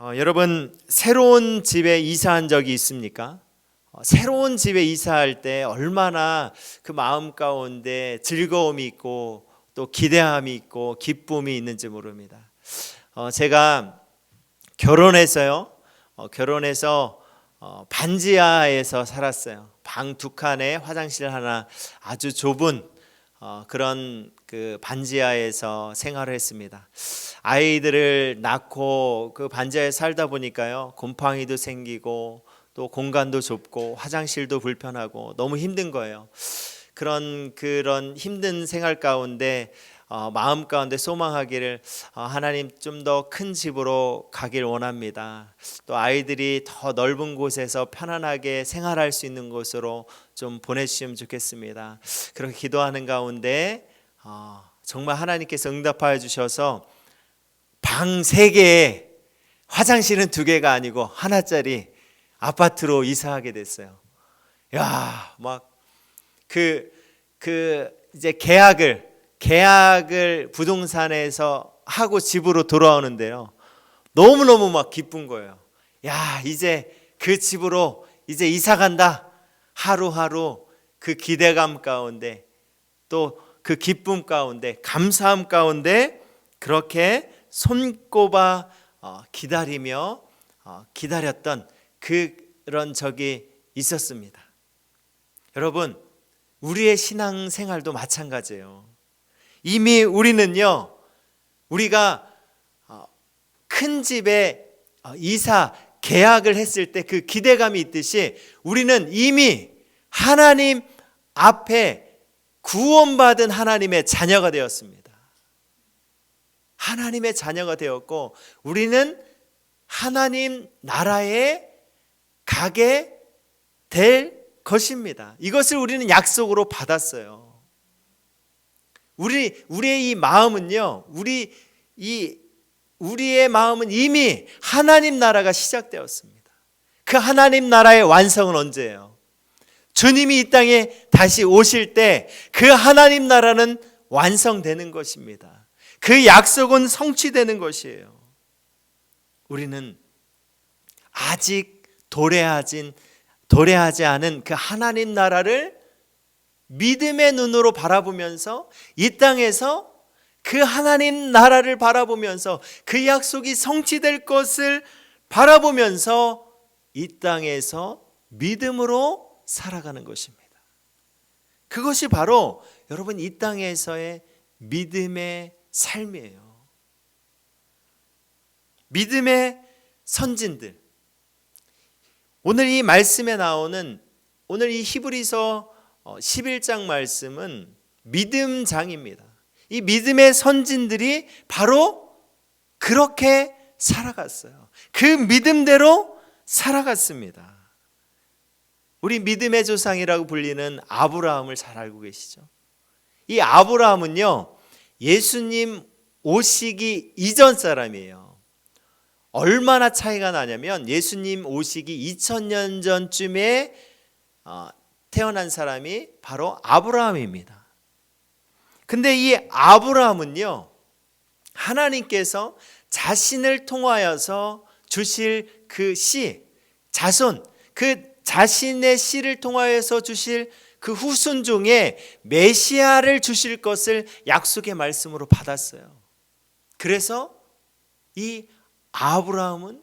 여러분 새로운 집에 이사한 적이 있습니까? 새로운 집에 이사할 때 얼마나 그 마음 가운데 즐거움이 있고 또 기대함이 있고 기쁨이 있는지 모릅니다. 제가 결혼해서 반지하에서 살았어요. 방 두 칸에 화장실 하나, 아주 좁은 그런 그 반지하에서 생활을 했습니다. 아이들을 낳고 그 반지하에 살다 보니까요, 곰팡이도 생기고 또 공간도 좁고 화장실도 불편하고 너무 힘든 거예요. 그런 힘든 생활 가운데 마음 가운데 소망하기를, 하나님 좀 더 큰 집으로 가길 원합니다. 또 아이들이 더 넓은 곳에서 편안하게 생활할 수 있는 곳으로 좀 보내주시면 좋겠습니다. 그렇게 기도하는 가운데 정말 하나님께서 응답하여 주셔서 방 3개에 화장실은 2개가 아니고 하나짜리 아파트로 이사하게 됐어요. 야, 막 이제 계약을 부동산에서 하고 집으로 돌아오는데요, 너무너무 막 기쁜 거예요. 야, 이제 그 집으로 이제 이사 간다. 하루하루 그 기대감 가운데 또 그 기쁨 가운데 감사함 가운데 그렇게 손꼽아 기다리며 기다렸던 그런 적이 있었습니다. 여러분, 우리의 신앙생활도 마찬가지예요. 이미 우리는요, 우리가 큰 집에 이사 계약을 했을 때 그 기대감이 있듯이 우리는 이미 하나님 앞에 구원받은 하나님의 자녀가 되었습니다. 하나님의 자녀가 되었고 우리는 하나님 나라에 가게 될 것입니다. 이것을 우리는 약속으로 받았어요. 우리의 이 마음은요, 우리의 마음은 이미 하나님 나라가 시작되었습니다. 그 하나님 나라의 완성은 언제예요? 주님이 이 땅에 다시 오실 때 그 하나님 나라는 완성되는 것입니다. 그 약속은 성취되는 것이에요. 우리는 아직 도래하지 않은 그 하나님 나라를 믿음의 눈으로 바라보면서 이 땅에서 그 하나님 나라를 바라보면서 그 약속이 성취될 것을 바라보면서 이 땅에서 믿음으로 살아가는 것입니다. 그것이 바로 여러분 이 땅에서의 믿음의 삶이에요. 믿음의 선진들, 오늘 이 말씀에 나오는 오늘 이 히브리서 11장 말씀은 믿음장입니다. 이 믿음의 선진들이 바로 그렇게 살아갔어요. 그 믿음대로 살아갔습니다. 우리 믿음의 조상이라고 불리는 아브라함을 잘 알고 계시죠? 이 아브라함은요, 예수님 오시기 이전 사람이에요. 얼마나 차이가 나냐면 예수님 오시기 2000년 전쯤에 태어난 사람이 바로 아브라함입니다. 근데 이 아브라함은요, 하나님께서 자신을 통하여서 주실 그 씨, 자손, 그 자신의 씨를 통하여서 주실 그 후손중에 메시아를 주실 것을 약속의 말씀으로 받았어요. 그래서 이 아브라함은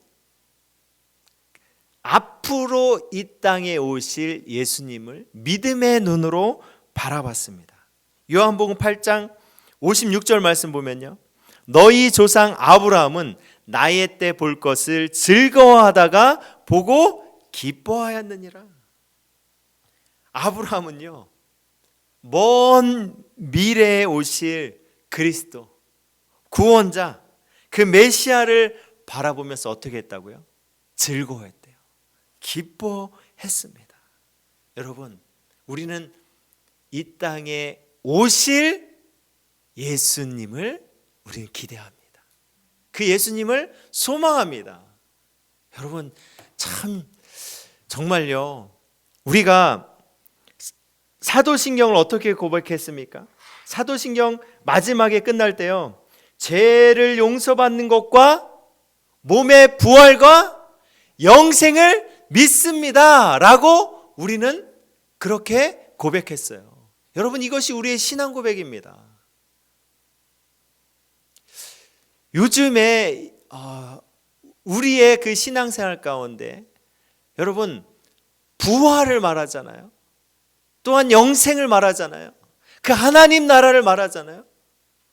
앞으로 이 땅에 오실 예수님을 믿음의 눈으로 바라봤습니다. 요한복음 8장 56절 말씀 보면요, 너희 조상 아브라함은 나의 때 볼 것을 즐거워하다가 보고 기뻐하였느니라. 아브라함은요, 먼 미래에 오실 그리스도 구원자, 그 메시아를 바라보면서 어떻게 했다고요? 즐거워했대요. 기뻐했습니다. 여러분, 우리는 이 땅에 오실 예수님을 우리는 기대합니다. 그 예수님을 소망합니다. 여러분, 참 정말요, 우리가 사도신경을 어떻게 고백했습니까? 사도신경 마지막에 끝날 때요, 죄를 용서받는 것과 몸의 부활과 영생을 믿습니다 라고 우리는 그렇게 고백했어요. 여러분, 이것이 우리의 신앙 고백입니다. 요즘에 우리의 그 신앙생활 가운데 여러분, 부활을 말하잖아요. 또한 영생을 말하잖아요. 그 하나님 나라를 말하잖아요.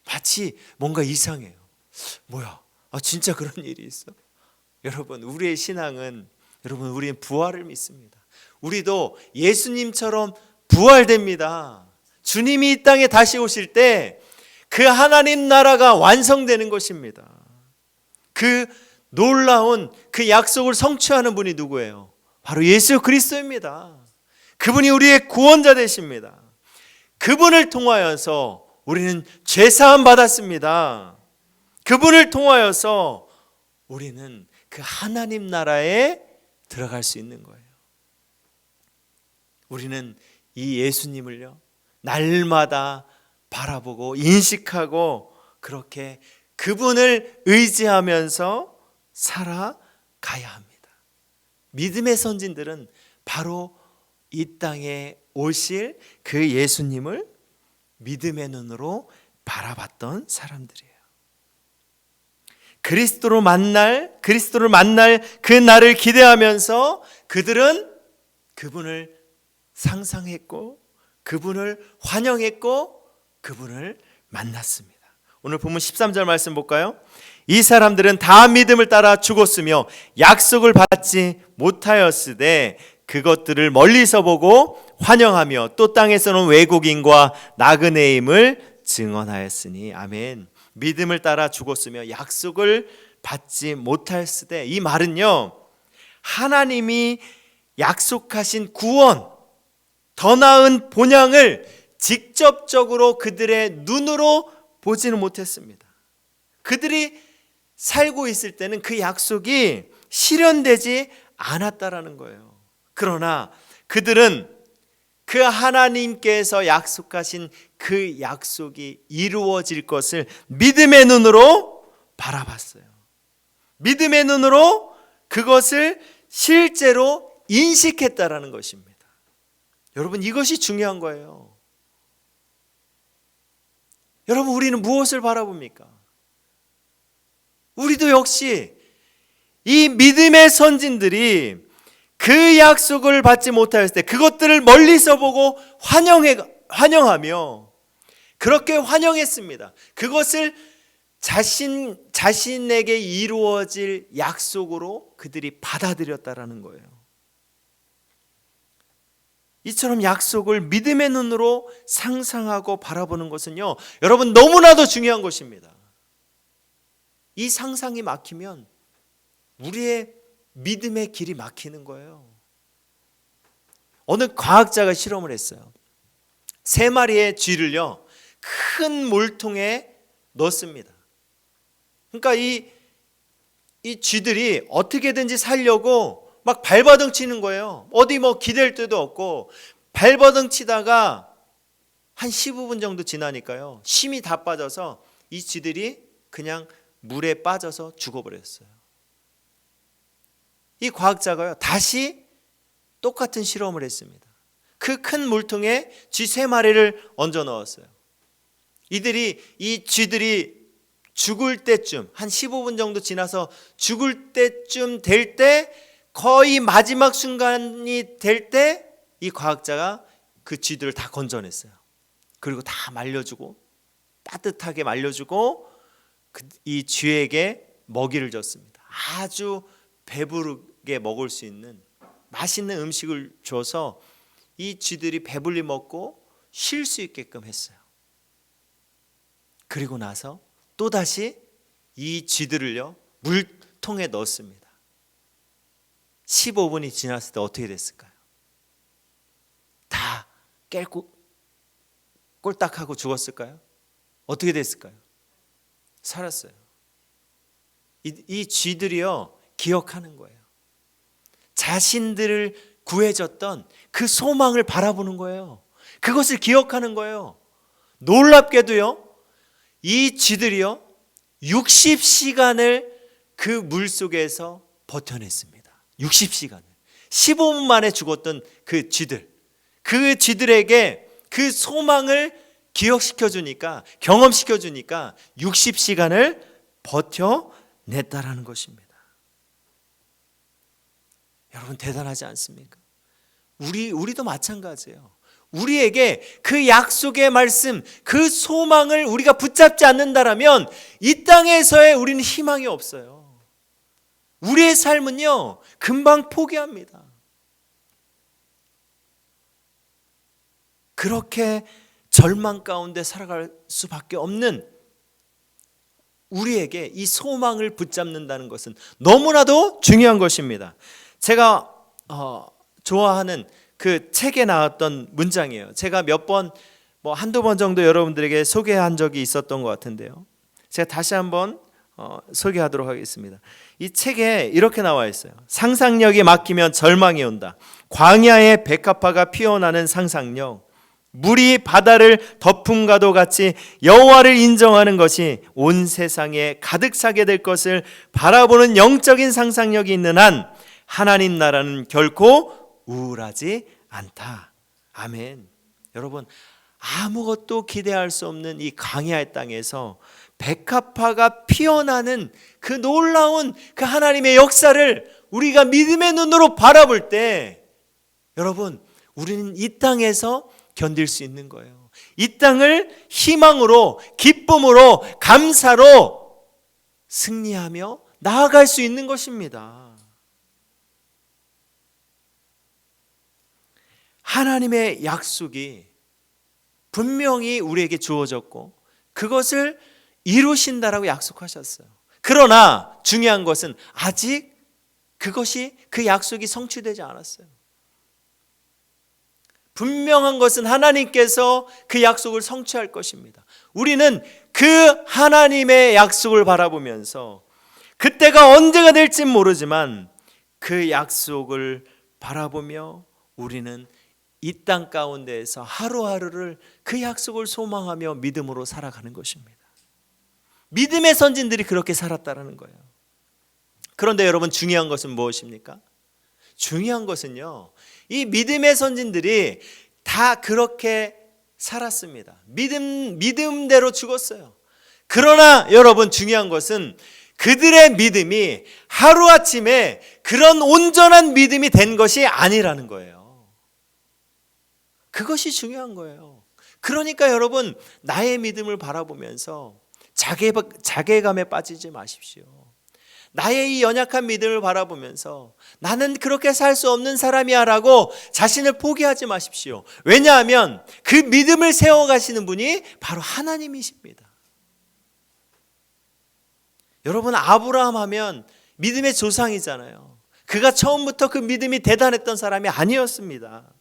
마치 뭔가 이상해요. 뭐야? 진짜 그런 일이 있어? 여러분, 우리의 신앙은, 여러분, 우리는 부활을 믿습니다. 우리도 예수님처럼 부활됩니다. 주님이 이 땅에 다시 오실 때 그 하나님 나라가 완성되는 것입니다. 그 놀라운 그 약속을 성취하는 분이 누구예요? 바로 예수 그리스도입니다. 그분이 우리의 구원자 되십니다. 그분을 통하여서 우리는 죄사함 받았습니다. 그분을 통하여서 우리는 그 하나님 나라에 들어갈 수 있는 거예요. 우리는 이 예수님을요, 날마다 바라보고 인식하고 그렇게 그분을 의지하면서 살아가야 합니다. 믿음의 선진들은 바로 이 땅에 오실 그 예수님을 믿음의 눈으로 바라봤던 사람들이에요. 그리스도를 만날 그 날을 기대하면서 그들은 그분을 상상했고 그분을 환영했고 그분을 만났습니다. 오늘 본문 13절 말씀 볼까요? 이 사람들은 다 믿음을 따라 죽었으며 약속을 받지 못하였으되 그것들을 멀리서 보고 환영하며 또 땅에서는 외국인과 나그네임을 증언하였으니. 아멘. 믿음을 따라 죽었으며 약속을 받지 못하였으되, 이 말은요, 하나님이 약속하신 구원, 더 나은 본향을 직접적으로 그들의 눈으로 보지는 못했습니다. 그들이 살고 있을 때는 그 약속이 실현되지 않았다라는 거예요. 그러나 그들은 그 하나님께서 약속하신 그 약속이 이루어질 것을 믿음의 눈으로 바라봤어요. 믿음의 눈으로 그것을 실제로 인식했다라는 것입니다. 여러분, 이것이 중요한 거예요. 여러분, 우리는 무엇을 바라봅니까? 우리도 역시 이 믿음의 선진들이 그 약속을 받지 못하였을 때 그것들을 멀리서 보고 환영하며 그렇게 환영했습니다. 그것을 자신에게 이루어질 약속으로 그들이 받아들였다라는 거예요. 이처럼 약속을 믿음의 눈으로 상상하고 바라보는 것은요, 여러분, 너무나도 중요한 것입니다. 이 상상이 막히면 우리의 믿음의 길이 막히는 거예요. 어느 과학자가 실험을 했어요. 3마리의 쥐를요, 큰 물통에 넣습니다. 그러니까 이 쥐들이 어떻게든지 살려고 막 발버둥 치는 거예요. 어디 기댈 데도 없고 발버둥 치다가 한 15분 정도 지나니까요, 힘이 다 빠져서 이 쥐들이 그냥 물에 빠져서 죽어버렸어요. 이 과학자가요, 다시 똑같은 실험을 했습니다. 그 큰 물통에 쥐 3마리를 얹어 넣었어요. 이 쥐들이 죽을 때쯤, 한 15분 정도 지나서 죽을 때쯤 될 때, 거의 마지막 순간이 될 때 이 과학자가 그 쥐들을 다 건져냈어요. 그리고 다 말려주고, 따뜻하게 말려주고 이 쥐에게 먹이를 줬습니다. 아주 배부르게 먹을 수 있는 맛있는 음식을 줘서 이 쥐들이 배불리 먹고 쉴 수 있게끔 했어요. 그리고 나서 또다시 이 쥐들을요, 물통에 넣었습니다. 15분이 지났을 때 어떻게 됐을까요? 다 꼴딱하고 죽었을까요? 어떻게 됐을까요? 살았어요. 이 쥐들이요, 기억하는 거예요. 자신들을 구해줬던 그 소망을 바라보는 거예요. 그것을 기억하는 거예요. 놀랍게도요, 이 쥐들이요, 60시간을 그 물 속에서 버텨냈습니다. 60시간을. 15분 만에 죽었던 그 쥐들에게 그 소망을 기억시켜 주니까, 경험시켜 주니까 60시간을 버텨냈다라는 것입니다. 여러분, 대단하지 않습니까? 우리도 마찬가지예요. 우리에게 그 약속의 말씀, 그 소망을 우리가 붙잡지 않는다라면 이 땅에서의 우리는 희망이 없어요. 우리의 삶은요, 금방 포기합니다. 그렇게 절망 가운데 살아갈 수밖에 없는 우리에게 이 소망을 붙잡는다는 것은 너무나도 중요한 것입니다. 제가 좋아하는 그 책에 나왔던 문장이에요. 제가 몇 번, 한두 번 정도 여러분들에게 소개한 적이 있었던 것 같은데요. 제가 다시 한번 소개하도록 하겠습니다. 이 책에 이렇게 나와 있어요. 상상력이 막히면 절망이 온다. 광야의 백합화가 피어나는 상상력, 물이 바다를 덮음과도 같이 여호와를 인정하는 것이 온 세상에 가득 차게 될 것을 바라보는 영적인 상상력이 있는 한 하나님 나라는 결코 우울하지 않다. 아멘. 여러분, 아무것도 기대할 수 없는 이 광야의 땅에서 백합화가 피어나는 그 놀라운 그 하나님의 역사를 우리가 믿음의 눈으로 바라볼 때, 여러분, 우리는 이 땅에서 견딜 수 있는 거예요. 이 땅을 희망으로, 기쁨으로, 감사로 승리하며 나아갈 수 있는 것입니다. 하나님의 약속이 분명히 우리에게 주어졌고 그것을 이루신다라고 약속하셨어요. 그러나 중요한 것은 아직 그 약속이 성취되지 않았어요. 분명한 것은 하나님께서 그 약속을 성취할 것입니다. 우리는 그 하나님의 약속을 바라보면서 그때가 언제가 될진 모르지만 그 약속을 바라보며 우리는 이 땅 가운데에서 하루하루를 그 약속을 소망하며 믿음으로 살아가는 것입니다. 믿음의 선진들이 그렇게 살았다라는 거예요. 그런데 여러분, 중요한 것은 무엇입니까? 중요한 것은요, 이 믿음의 선진들이 다 그렇게 살았습니다. 믿음대로 죽었어요. 그러나 여러분, 중요한 것은 그들의 믿음이 하루아침에 그런 온전한 믿음이 된 것이 아니라는 거예요. 그것이 중요한 거예요. 그러니까 여러분, 나의 믿음을 바라보면서 자괴감에 빠지지 마십시오. 나의 이 연약한 믿음을 바라보면서 나는 그렇게 살 수 없는 사람이야 라고 자신을 포기하지 마십시오. 왜냐하면 그 믿음을 세워가시는 분이 바로 하나님이십니다. 여러분, 아브라함 하면 믿음의 조상이잖아요. 그가 처음부터 그 믿음이 대단했던 사람이 아니었습니다.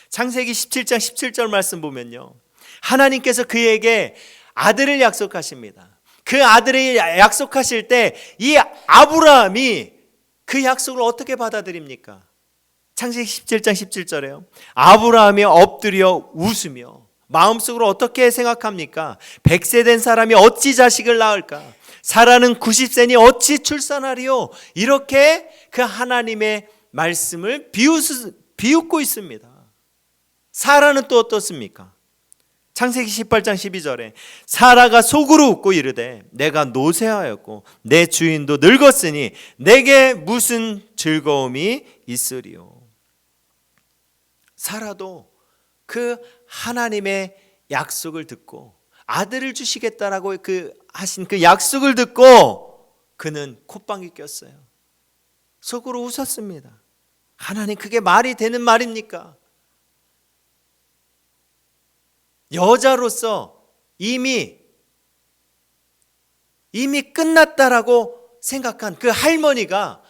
창세기 17장 17절 말씀 보면요, 하나님께서 그에게 아들을 약속하십니다. 그 아들을 약속하실 때 이 아브라함이 그 약속을 어떻게 받아들입니까? 창세기 17장 17절에요. 아브라함이 엎드려 웃으며 마음속으로 어떻게 생각합니까? 100세 된 사람이 어찌 자식을 낳을까? 사라는 90세니 어찌 출산하리요? 이렇게 그 하나님의 말씀을 비웃고 있습니다. 사라는 또 어떻습니까? 창세기 18장 12절에 사라가 속으로 웃고 이르되 내가 노쇠하였고 내 주인도 늙었으니 내게 무슨 즐거움이 있으리요. 사라도 그 하나님의 약속을 듣고 아들을 주시겠다라고 하신 그 약속을 듣고 그는 콧방귀 꼈어요. 속으로 웃었습니다. 하나님, 그게 말이 되는 말입니까? 여자로서 이미 끝났다라고 생각한 그 할머니가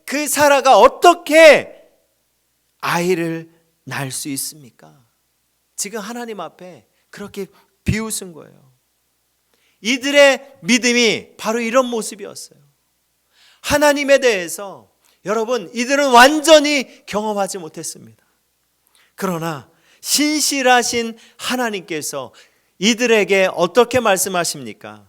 그 사라가 어떻게 아이를 낳을 수 있습니까? 지금 하나님 앞에 그렇게 비웃은 거예요. 이들의 믿음이 바로 이런 모습이었어요. 하나님에 대해서 여러분, 이들은 완전히 경험하지 못했습니다. 그러나 신실하신 하나님께서 이들에게 어떻게 말씀하십니까?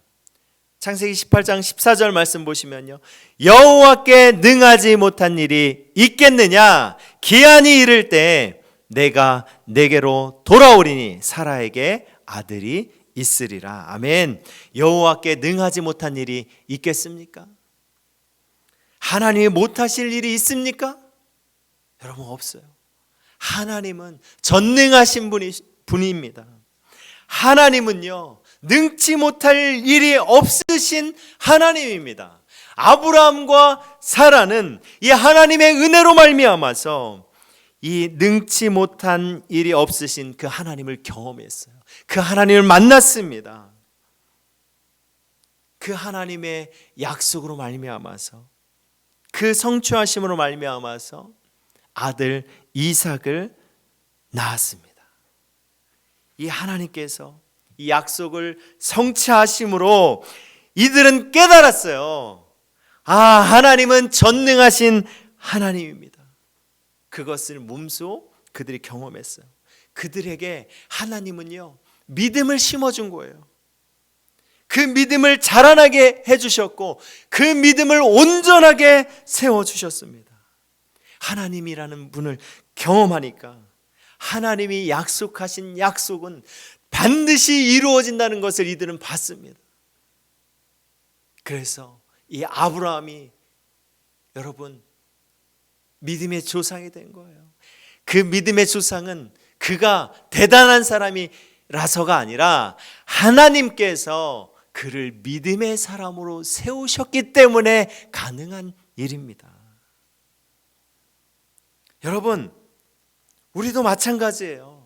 창세기 18장 14절 말씀 보시면요, 여호와께 능하지 못한 일이 있겠느냐? 기한이 이를 때 내가 내게로 돌아오리니 사라에게 아들이 있으리라. 아멘. 여호와께 능하지 못한 일이 있겠습니까? 하나님이 못하실 일이 있습니까? 여러분, 없어요. 하나님은 전능하신 분입니다. 하나님은요, 능치 못할 일이 없으신 하나님입니다. 아브라함과 사라는 이 하나님의 은혜로 말미암아서 이 능치 못한 일이 없으신 그 하나님을 경험했어요. 그 하나님을 만났습니다. 그 하나님의 약속으로 말미암아서, 그 성취하심으로 말미암아서 아들 이삭을 낳았습니다. 이 하나님께서 이 약속을 성취하심으로 이들은 깨달았어요. 아, 하나님은 전능하신 하나님입니다. 그것을 몸소 그들이 경험했어요. 그들에게 하나님은요, 믿음을 심어준 거예요. 그 믿음을 자라나게 해주셨고, 그 믿음을 온전하게 세워주셨습니다. 하나님이라는 분을 경험하니까 하나님이 약속하신 약속은 반드시 이루어진다는 것을 이들은 봤습니다. 그래서 이 아브라함이, 여러분, 믿음의 조상이 된 거예요. 그 믿음의 조상은 그가 대단한 사람이라서가 아니라 하나님께서 그를 믿음의 사람으로 세우셨기 때문에 가능한 일입니다. 여러분, 우리도 마찬가지예요.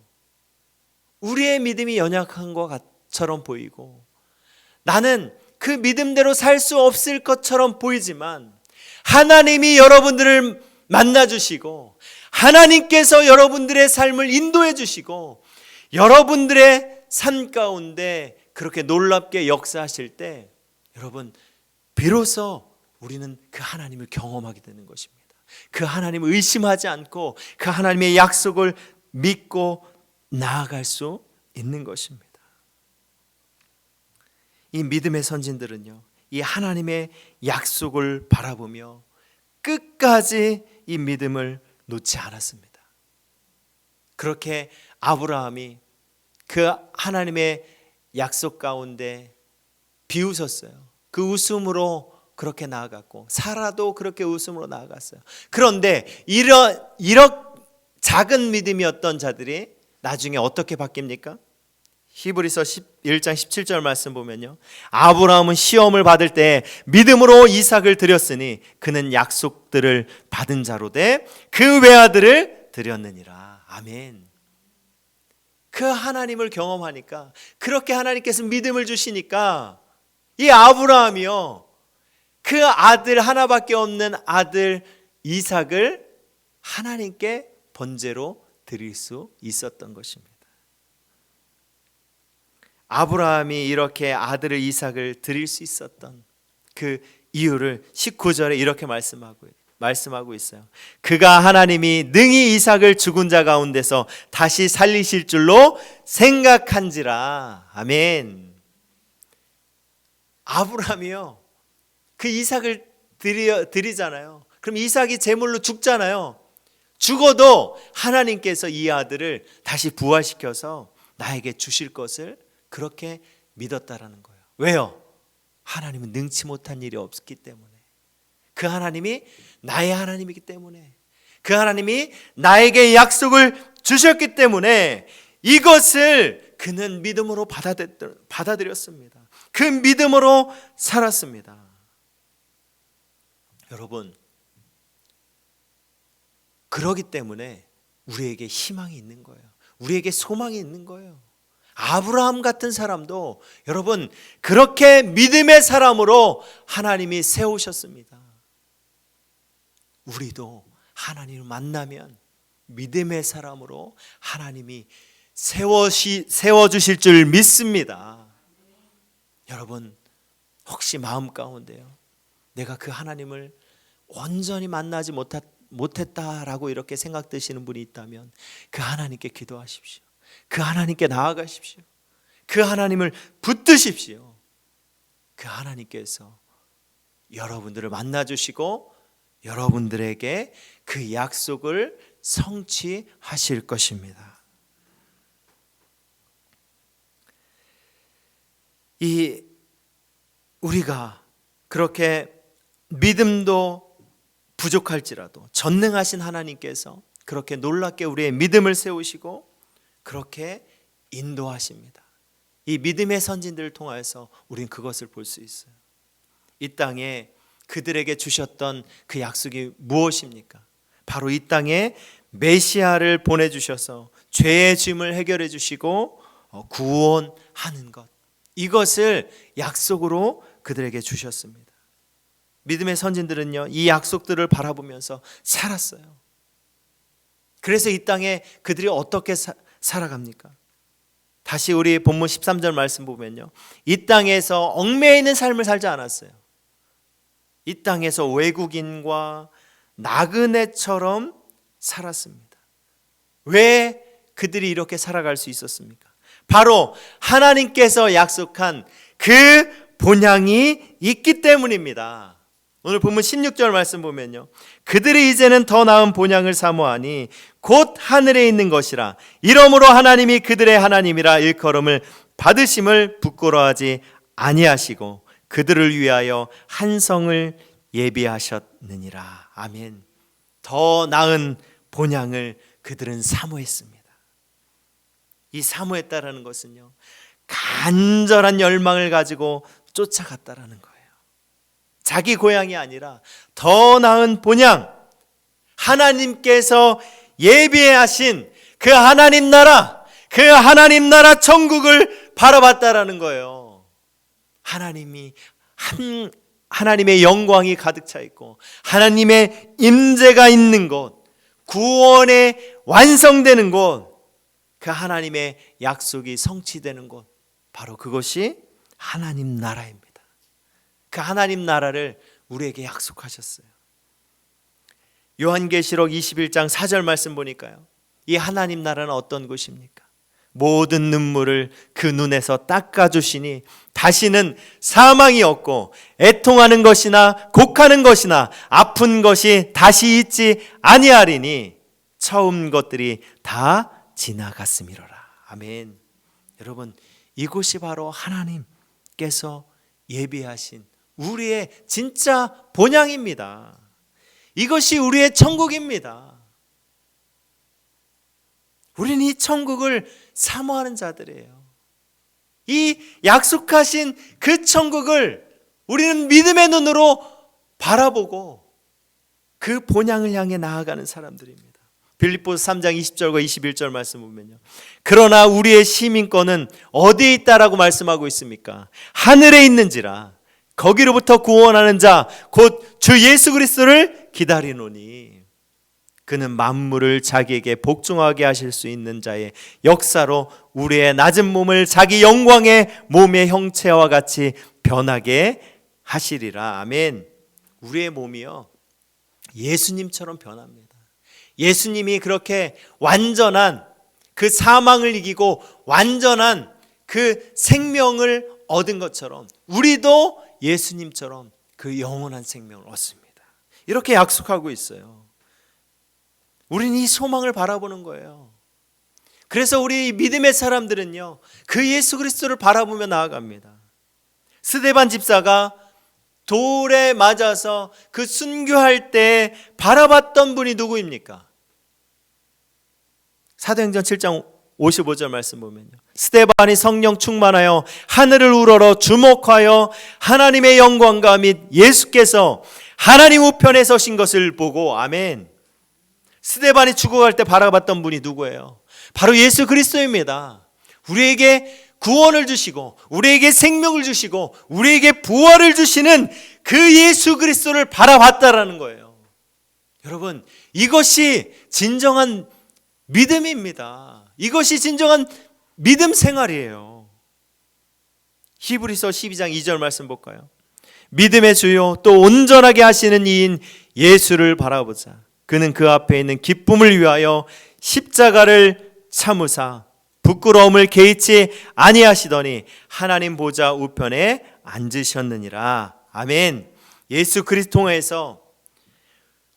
우리의 믿음이 연약한 것처럼 보이고, 나는 그 믿음대로 살 수 없을 것처럼 보이지만, 하나님이 여러분들을 만나주시고, 하나님께서 여러분들의 삶을 인도해 주시고, 여러분들의 삶 가운데 그렇게 놀랍게 역사하실 때, 여러분, 비로소 우리는 그 하나님을 경험하게 되는 것입니다. 그 하나님을 의심하지 않고 그 하나님의 약속을 믿고 나아갈 수 있는 것입니다. 이 믿음의 선진들은요, 이 하나님의 약속을 바라보며 끝까지 이 믿음을 놓지 않았습니다. 그렇게 아브라함이 그 하나님의 약속 가운데 비웃었어요. 그 웃음으로 그렇게 나아갔고, 사라도 그렇게 웃음으로 나아갔어요. 그런데 이런 작은 믿음이었던 자들이 나중에 어떻게 바뀝니까? 히브리서 1장 17절 말씀 보면요, 아브라함은 시험을 받을 때 믿음으로 이삭을 드렸으니 그는 약속들을 받은 자로 돼 그 외아들을 드렸느니라. 아멘. 그 하나님을 경험하니까, 그렇게 하나님께서 믿음을 주시니까 이 아브라함이요, 그 아들 하나밖에 없는 아들 이삭을 하나님께 번제로 드릴 수 있었던 것입니다. 아브라함이 이렇게 아들을 이삭을 드릴 수 있었던 그 이유를 19절에 이렇게 말씀하고 있어요. 그가 하나님이 능히 이삭을 죽은 자 가운데서 다시 살리실 줄로 생각한지라. 아멘. 아브라함이요, 그 이삭을 드리잖아요. 그럼 이삭이 제물로 죽잖아요. 죽어도 하나님께서 이 아들을 다시 부활시켜서 나에게 주실 것을 그렇게 믿었다라는 거예요. 왜요? 하나님은 능치 못한 일이 없기 때문에. 그 하나님이 나의 하나님이기 때문에, 그 하나님이 나에게 약속을 주셨기 때문에 이것을 그는 믿음으로 받아들였습니다. 그 믿음으로 살았습니다. 여러분, 그러기 때문에 우리에게 희망이 있는 거예요. 우리에게 소망이 있는 거예요. 아브라함 같은 사람도 여러분 그렇게 믿음의 사람으로 하나님이 세우셨습니다. 우리도 하나님을 만나면 믿음의 사람으로 하나님이 세워주실 줄 믿습니다. 여러분, 혹시 마음 가운데요, 내가 그 하나님을 온전히 만나지 못했다라고 이렇게 생각되시는 분이 있다면 그 하나님께 기도하십시오. 그 하나님께 나아가십시오. 그 하나님을 붙드십시오. 그 하나님께서 여러분들을 만나주시고 여러분들에게 그 약속을 성취하실 것입니다. 우리가 그렇게 믿음도 부족할지라도 전능하신 하나님께서 그렇게 놀랍게 우리의 믿음을 세우시고 그렇게 인도하십니다. 이 믿음의 선진들을 통해서 우리는 그것을 볼 수 있어요. 이 땅에 그들에게 주셨던 그 약속이 무엇입니까? 바로 이 땅에 메시아를 보내주셔서 죄의 짐을 해결해 주시고 구원하는 것, 이것을 약속으로 그들에게 주셨습니다. 믿음의 선진들은요, 이 약속들을 바라보면서 살았어요. 그래서 이 땅에 그들이 어떻게 살아갑니까? 다시 우리 본문 13절 말씀 보면요, 이 땅에서 얽매여 있는 삶을 살지 않았어요. 이 땅에서 외국인과 나그네처럼 살았습니다. 왜 그들이 이렇게 살아갈 수 있었습니까? 바로 하나님께서 약속한 그 본향이 있기 때문입니다. 오늘 본문 16절 말씀 보면요, 그들이 이제는 더 나은 본향을 사모하니 곧 하늘에 있는 것이라. 이러므로 하나님이 그들의 하나님이라 일컬음을 받으심을 부끄러워하지 아니하시고 그들을 위하여 한 성을 예비하셨느니라. 아멘. 더 나은 본향을 그들은 사모했습니다. 이 사모했다라는 것은요, 간절한 열망을 가지고 쫓아갔다라는 거예요. 자기 고향이 아니라 더 나은 본향, 하나님께서 예비하신 그 하나님 나라, 그 하나님 나라 천국을 바라봤다라는 거예요. 하나님의 영광이 가득 차 있고 하나님의 임재가 있는 곳, 구원의 완성되는 곳, 그 하나님의 약속이 성취되는 곳, 바로 그것이 하나님 나라입니다. 그 하나님 나라를 우리에게 약속하셨어요. 요한계시록 21장 4절 말씀 보니까요, 이 하나님 나라는 어떤 곳입니까? 모든 눈물을 그 눈에서 닦아주시니 다시는 사망이 없고 애통하는 것이나 곡하는 것이나 아픈 것이 다시 있지 아니하리니 처음 것들이 다 지나갔음이로라. 아멘. 여러분, 이곳이 바로 하나님께서 예비하신 우리의 진짜 본향입니다. 이것이 우리의 천국입니다. 우리는 이 천국을 사모하는 자들이에요. 이 약속하신 그 천국을 우리는 믿음의 눈으로 바라보고 그 본향을 향해 나아가는 사람들입니다. 빌립보서 3장 20절과 21절 말씀 보면요, 그러나 우리의 시민권은 어디에 있다라고 말씀하고 있습니까? 하늘에 있는지라. 거기로부터 구원하는 자 곧 주 예수 그리스도를 기다리노니 그는 만물을 자기에게 복종하게 하실 수 있는 자의 역사로 우리의 낮은 몸을 자기 영광의 몸의 형체와 같이 변하게 하시리라. 아멘. 우리의 몸이요, 예수님처럼 변합니다. 예수님이 그렇게 완전한 그 사망을 이기고 완전한 그 생명을 얻은 것처럼 우리도 예수님처럼 그 영원한 생명을 얻습니다. 이렇게 약속하고 있어요. 우리는 이 소망을 바라보는 거예요. 그래서 우리 믿음의 사람들은요, 그 예수 그리스도를 바라보며 나아갑니다. 스데반 집사가 돌에 맞아서 그 순교할 때 바라봤던 분이 누구입니까? 사도행전 7장 55절 말씀 보면요, 스데반이 성령 충만하여 하늘을 우러러 주목하여 하나님의 영광과 및 예수께서 하나님 우편에 서신 것을 보고, 아멘. 스데반이 죽어갈 때 바라봤던 분이 누구예요? 바로 예수 그리스도입니다. 우리에게 구원을 주시고 우리에게 생명을 주시고 우리에게 부활을 주시는 그 예수 그리스도를 바라봤다라는 거예요. 여러분, 이것이 진정한 믿음입니다. 이것이 진정한 믿음 생활이에요. 히브리서 12장 2절 말씀 볼까요? 믿음의 주요 또 온전하게 하시는 이인 예수를 바라보자. 그는 그 앞에 있는 기쁨을 위하여 십자가를 참으사 부끄러움을 개의치 아니하시더니 하나님 보좌 우편에 앉으셨느니라. 아멘. 예수 그리스도 통해서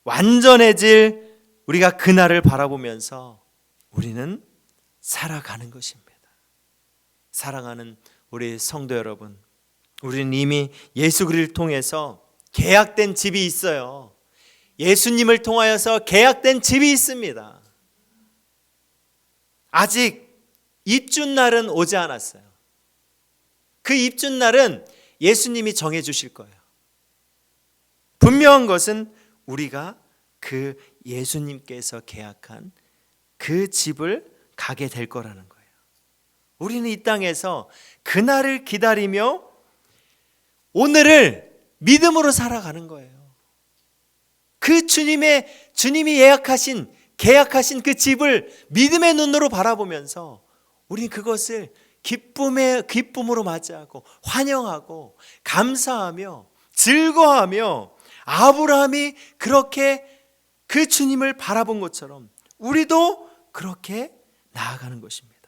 완전해질 우리가 그날을 바라보면서 우리는 살아가는 것입니다. 사랑하는 우리 성도 여러분, 우리는 이미 예수 그리스도를 통해서 계약된 집이 있어요. 예수님을 통하여서 계약된 집이 있습니다. 아직 입주날은 오지 않았어요. 그 입주날은 예수님이 정해 주실 거예요. 분명한 것은 우리가 그 예수님께서 계약한 그 집을 가게 될 거라는 거예요. 우리는 이 땅에서 그날을 기다리며 오늘을 믿음으로 살아가는 거예요. 그 주님이 계약하신 그 집을 믿음의 눈으로 바라보면서 우리는 그것을 기쁨으로 맞이하고 환영하고 감사하며 즐거워하며 아브라함이 그렇게 그 주님을 바라본 것처럼 우리도 그렇게 나아가는 것입니다.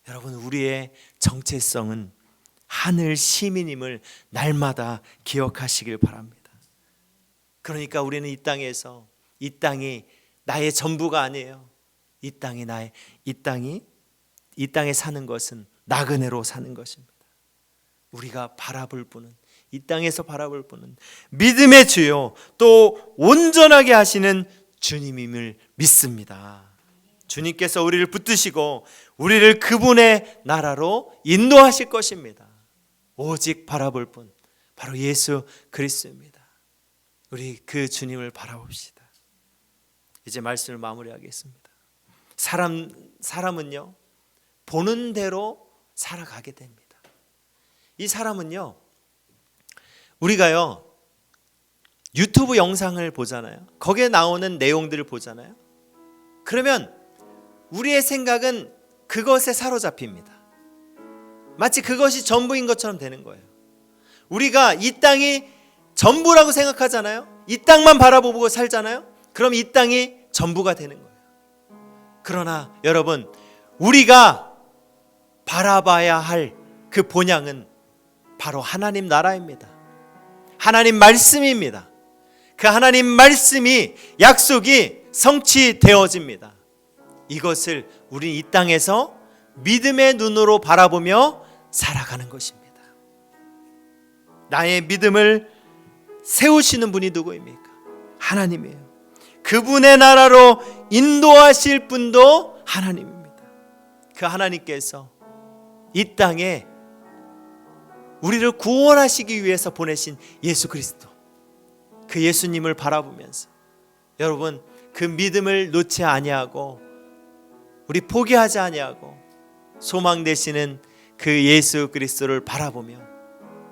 여러분, 우리의 정체성은 하늘 시민임을 날마다 기억하시길 바랍니다. 그러니까 우리는 이 땅이 나의 전부가 아니에요. 이 땅에 사는 것은 나그네로 사는 것입니다. 우리가 바라볼 분은, 이 땅에서 바라볼 분은 믿음의 주요 또 온전하게 하시는 주님임을 믿습니다. 주님께서 우리를 붙드시고 우리를 그분의 나라로 인도하실 것입니다. 오직 바라볼 분, 바로 예수 그리스도입니다. 우리 그 주님을 바라봅시다. 이제 말씀을 마무리하겠습니다. 사람은요, 보는 대로 살아가게 됩니다. 이 사람은요, 우리가요 유튜브 영상을 보잖아요. 거기에 나오는 내용들을 보잖아요. 그러면 우리의 생각은 그것에 사로잡힙니다. 마치 그것이 전부인 것처럼 되는 거예요. 우리가 이 땅이 전부라고 생각하잖아요. 이 땅만 바라보고 살잖아요. 그럼 이 땅이 전부가 되는 거예요. 그러나 여러분, 우리가 바라봐야 할 그 본향은 바로 하나님 나라입니다. 하나님 말씀입니다. 그 하나님 말씀이, 약속이 성취되어집니다. 이것을 우리 이 땅에서 믿음의 눈으로 바라보며 살아가는 것입니다. 나의 믿음을 세우시는 분이 누구입니까? 하나님이에요. 그분의 나라로 인도하실 분도 하나님입니다. 그 하나님께서 이 땅에 우리를 구원하시기 위해서 보내신 예수 그리스도, 그 예수님을 바라보면서 여러분, 그 믿음을 놓지 아니하고 우리 포기하지 아니하고 소망 되시는 그 예수 그리스도를 바라보며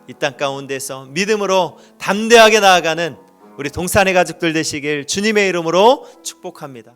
이 땅 가운데서 믿음으로 담대하게 나아가는 우리 동산의 가족들 되시길 주님의 이름으로 축복합니다.